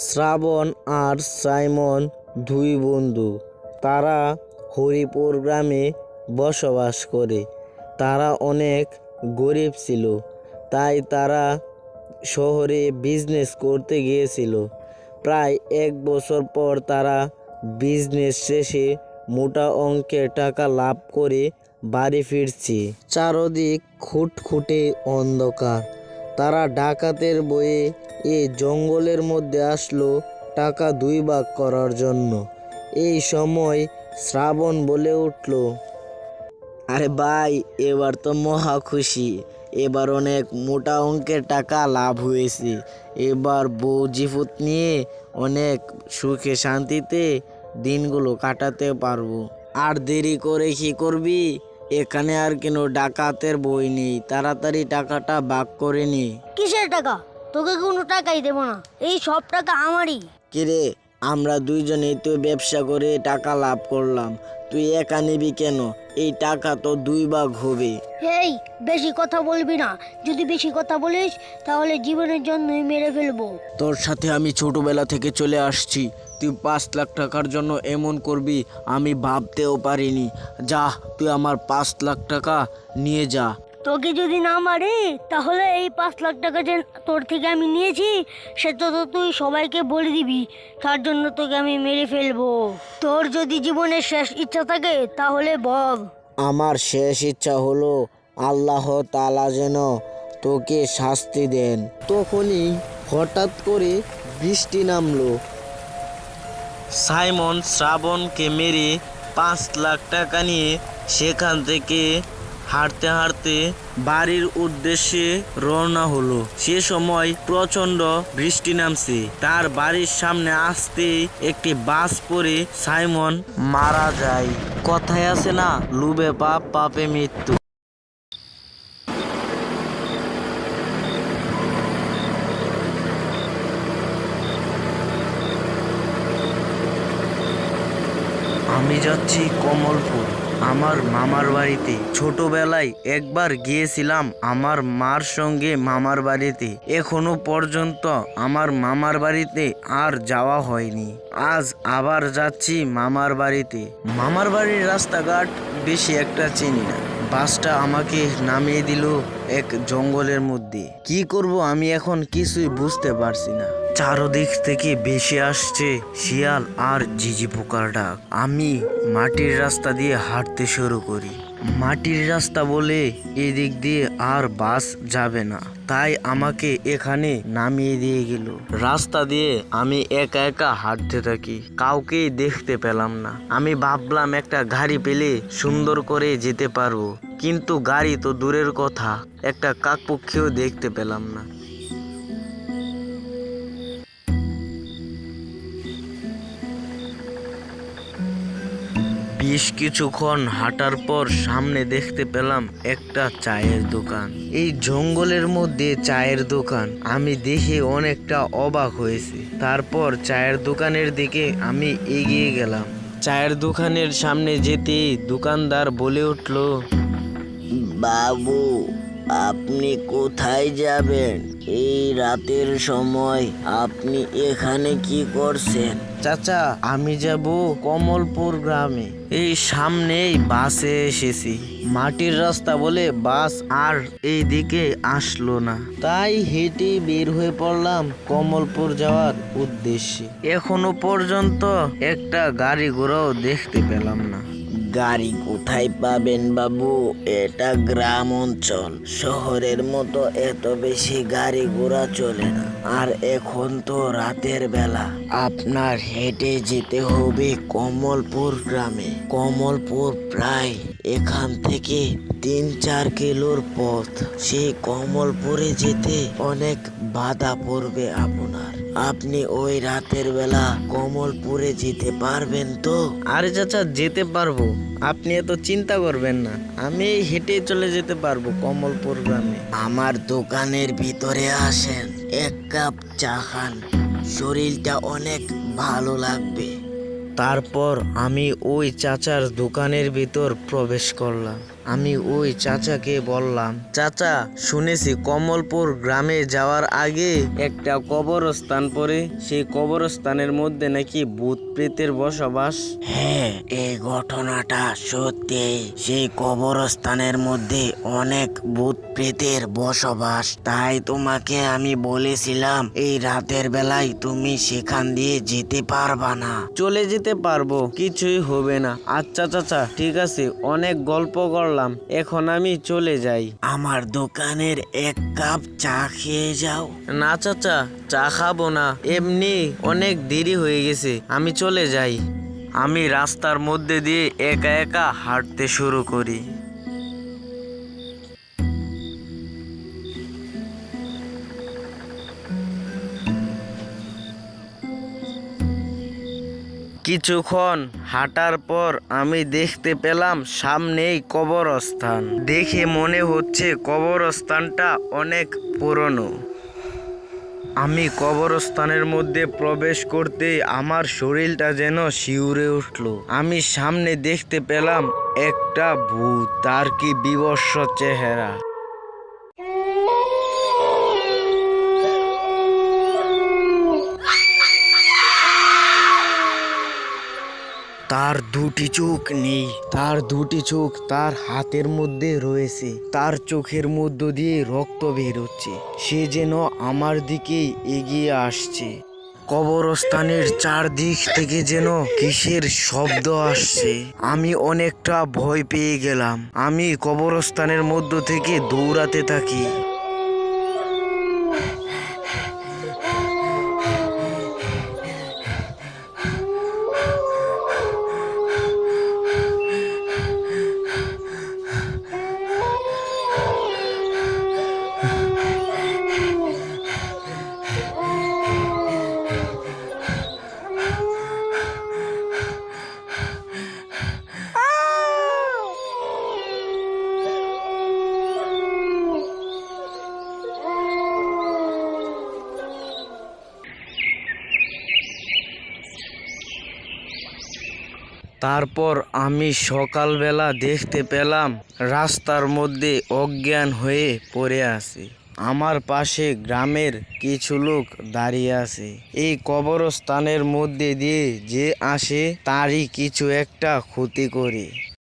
শ্রাবণ আর Simon দুই বন্ধু। তারা হরিপুর গ্রামে বসবাস করে। তারা অনেক গরিব ছিল, তাই তারা শহরে বিজনেস করতে গিয়েছিল। প্রায় 1 বছর পর তারা বিজনেস শেষে মোটা অঙ্কের টাকা লাভ করে বাড়ি ফিরছে। চারদিক খুঁটখুঁটে অন্ধকার। তারা ডাকাতের বয়ে এই জঙ্গলের মধ্যে আসলো টাকা 2 ভাগ করার জন্য। এই সময় শ্রাবণ বলে উঠল, আরে ভাই, এবার তো মহা খুশি। এবার অনেক মোটা অঙ্কের টাকা লাভ হয়েছে। এবার বউ জিফুত নিয়ে অনেক সুখে শান্তিতে দিনগুলো কাটাতে পারবো। আর দেরি করে কি করবি? এখানে আর কোনো ডাকাতের বই নেই, তাড়াতাড়ি টাকাটা ভাগ করে নে। কিসের টাকা? তোকে কোনো টাকাই দেবো না, এই সব টাকা আমারই। কিরে, আমরা দুইজনেই তো ব্যবসা করে টাকা লাভ করলাম, তুই একা নিবি কেন? এই টাকা তো 2 ভাগ হবে। এই বেশি কথা বলবি না, যদি বেশি কথা বলিস তাহলে জীবনের জন্যই মেরে ফেলবো। তোর সাথে আমি ছোটবেলা থেকে চলে আসছি, তুই 5 লাখ টাকার জন্য এমন করবি আমি ভাবতেও পারিনি। যা, তুই আমার 5 লাখ টাকা নিয়ে যা। তোকে যদি না মারি তাহলে এই 5 লাখ টাকা যে তোর থেকে আমি নিয়েছি সেটা তো তুই সবাইকে বলে দিবি, তার জন্য তোকে আমি মেরে ফেলবো। তোর যদি জীবনের শেষ ইচ্ছা থাকে তাহলে বল। আমার শেষ ইচ্ছা হলো আল্লাহ তাআলা যেন তোকে শাস্তি দেন। তখনই হঠাৎ করে বৃষ্টি নামলো। সাইমন শ্রাবণকে মেরে 5 লাখ টাকা নিয়ে সেখান থেকে হাঁটতে হাঁটতে বাড়ির উদ্দেশ্যে রওনা হলো। সে সময় প্রচন্ড বৃষ্টি নামছে। তার বাড়ির সামনে আসতেই একটি বাস পড়ে সাইমন মারা যায়। কথায় আছে না, লোভে পাপ, পাপে মৃত্যু। আমি যাচ্ছি কমলপুর, আমার মামার বাড়িতে। ছোটবেলায় একবার গিয়েছিলাম আমার মার সঙ্গে মামার বাড়িতে। এখনো পর্যন্ত আমার মামার বাড়িতে আর যাওয়া হয়নি। আজ আবার যাচ্ছি মামার বাড়িতে। মামার বাড়ির রাস্তাঘাট বেশি একটা চিনি না। বাসটা আমাকে নামিয়ে দিল এক জঙ্গলের মধ্যে। কি করব আমি এখন কিছুই বুঝতে পারছি না। চারদিক থেকে ভেসে আসছে শিয়াল আর ঝিঝি পোকার ডাক। আমি মাটির রাস্তা দিয়ে হাঁটতে শুরু করি। মাটির রাস্তা বলে এদিক দিয়ে আর বাস যাবে না, তাই আমাকে এখানে নামিয়ে দিয়ে গেল। রাস্তা দিয়ে আমি একা একা হাঁটতে থাকি, কাউকেই দেখতে পেলাম না। আমি ভাবলাম একটা গাড়ি পেলে সুন্দর করে যেতে পারবো, কিন্তু গাড়ি তো দূরের কথা, একটা কাকপক্ষীও দেখতে পেলাম না। বেশ কিছুক্ষণ হাঁটার পর সামনে দেখতে পেলাম একটা চায়ের দোকান। এই জঙ্গলের মধ্যে চায়ের দোকান, আমি দেখে অনেকটা অবাক হয়েছি। তারপর চায়ের দোকানের দিকে আমি এগিয়ে গেলাম। চায়ের দোকানের সামনে যেতেই দোকানদার বলে উঠল, বাবু, আপনি কোথায় যাবেন? এই রাতের সময় আপনি এখানে কি করছেন? চাচা, আমি যাব কমলপুর গ্রামে। এই সামনেই বাসে এসেছি। মাটির রাস্তা বলে বাস আর এই দিকে আসলো না, তাই হেঁটে বের হয়ে পড়লাম কমলপুর যাওয়ার উদ্দেশ্যে। এখনো পর্যন্ত একটা গাড়ি ঘোড়াও দেখতে পেলাম না। গাড়ি কোথায় পাবেন বাবু? এটা গ্রাম অঞ্চল, শহরের মতো এত বেশি গাড়ি ঘোড়া চলে না। আর এখন তো রাতের বেলা, আপনার হেঁটে যেতে হবে কমলপুর গ্রামে। কমলপুর প্রায় এখান থেকে 3-4 কিলোর পথ। সেই কমলপুরে যেতে অনেক বাধা পড়বে আপনার। আপনি ওই রাতের বেলা কমলপুরে যেতে পারবেন তো? আরে চাচা, যেতে পারবো, আপনি এত চিন্তা করবেন না। আমি হেঁটে চলে যেতে পারবো কমলপুর গ্রামে। আমার দোকানের ভিতরে আসেন, 1 কাপ চা খান, শরীরটা অনেক ভালো লাগবে। তারপর আমি ওই চাচার দোকানের ভিতর প্রবেশ করলাম। আমি ওই চাচাকে বললাম, চাচা শুনেছি কমলপুর গ্রামে যাওয়ার আগে একটা কবরস্থান পড়ে, সেই কবরস্থানের মধ্যে নাকি ভূত প্রেতের বসবাস। হ্যাঁ, এই ঘটনাটা সত্যি। সেই কবরস্থানের মধ্যে অনেক ভূত প্রেতের বসবাস। তাই তোমাকে আমি বলেছিলাম এই রাতের বেলায় তুমি সেখান দিয়ে যেতে পারবা না। চলে যেতে পারবো, কিছুই হবে না। আচ্ছা চাচা ঠিক আছে, অনেক গল্প করলাম, এখন আমি চলে যাই। আমার দোকানের এক কাপ চা খেয়ে যাও। না চাচা, চা খাবো না, এমনি অনেক দেরি হয়ে গেছে, আমি চলে যাই। আমি রাস্তার মধ্যে দিয়ে একা একা হাঁটতে শুরু করি। কিছুক্ষণ হাঁটার পর আমি দেখতে পেলাম সামনেই কবরস্থান। দেখে মনে হচ্ছে কবরস্থানটা অনেক পুরনো। আমি কবরস্থানের মধ্যে প্রবেশ করতে আমার শরীরটা যেন শিউরে উঠল। আমি সামনে দেখতে পেলাম একটা ভূত, তার কি বিভৎস চেহারা। তার দুটি চোখ নেই, তার দুটি চোখ তার হাতের মধ্যে রয়েছে। তার চোখের মধ্য দিয়ে রক্ত বের হচ্ছে। সে যেন আমার দিকেই এগিয়ে আসছে। কবরস্থানের চারদিক থেকে যেন কিসের শব্দ আসছে। আমি অনেকটা ভয় পেয়ে গেলাম। আমি কবরস্থানের মধ্য থেকে দৌড়াতে থাকি। তারপর আমি সকালবেলা দেখতে পেলাম রাস্তার মধ্যে অজ্ঞান হয়ে পড়ে আছে। আমার পাশে গ্রামের কিছু লোক দাঁড়িয়ে আছে। এই কবরস্থানের মধ্যে দিয়ে যে আসে তারই কিছু একটা ক্ষতি করে।